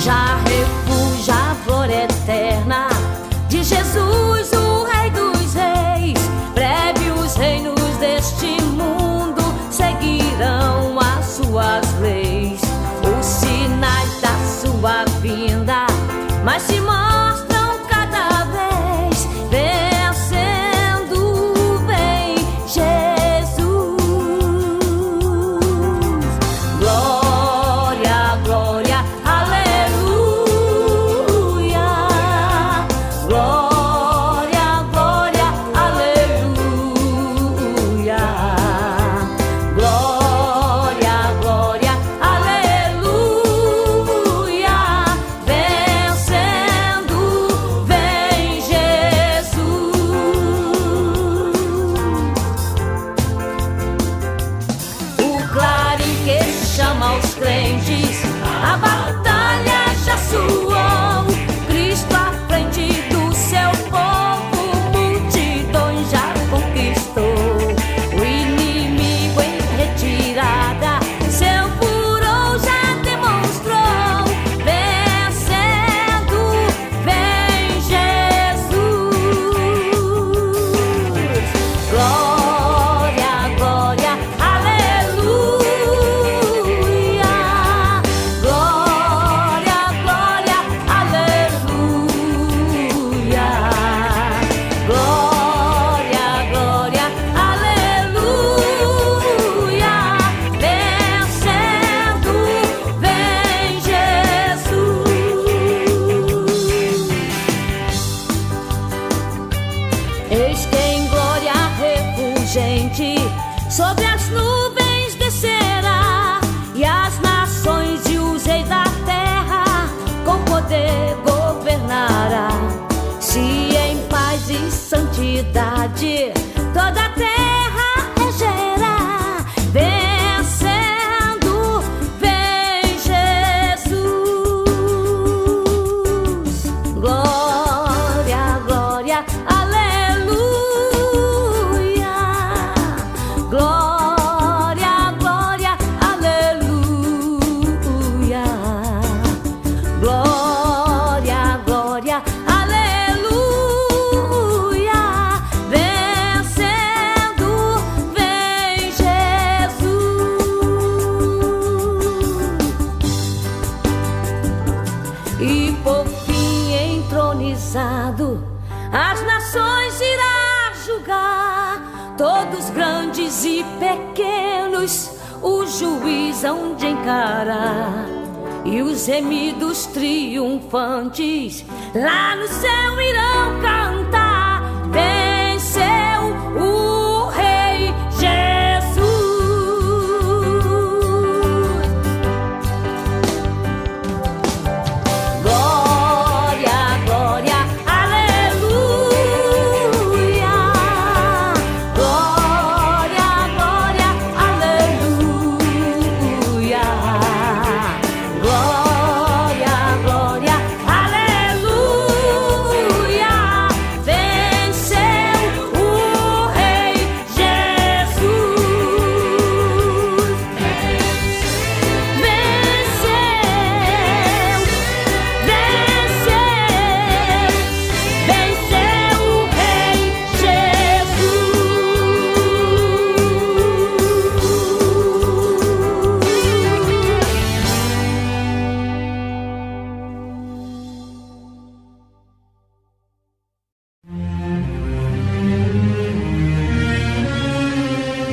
já refúgio a glória eterna de Jesus, o Rei dos Reis. Breve os reinos deste mundo seguirão as suas leis. Os sinais da sua vinda mas se mostram cada vez, vencendo vem Jesus. Glória, glória, aleluia. Glória, glória, aleluia. Glória, glória, aleluia. Vencendo vem Jesus. O clarim que chama os crentes, a batalha já soou. Cristo à frente do seu povo, multidões já conquistou. O inimigo em retirada, seu furor já demonstrou. Vencendo vem Jesus. Glória, glória, aleluia. Glória, glória, aleluia. Glória, glória, aleluia. Vencendo vem Jesus. Eis que em glória refulgente sobre as nuvens descerá, e as nações e os reis da terra com poder governará. Se em paz e santidade toda a terra regerá, vencendo vem Jesus. Glória, glória, aleluia. Glória, glória, aleluia. Glória, glória, aleluia. Vencendo vem Jesus. E por fim entronizado, as nações irá julgar, todos grandes e pequenos o juiz hão de encarar. E os remidos triunfantes lá no céu irão cantar.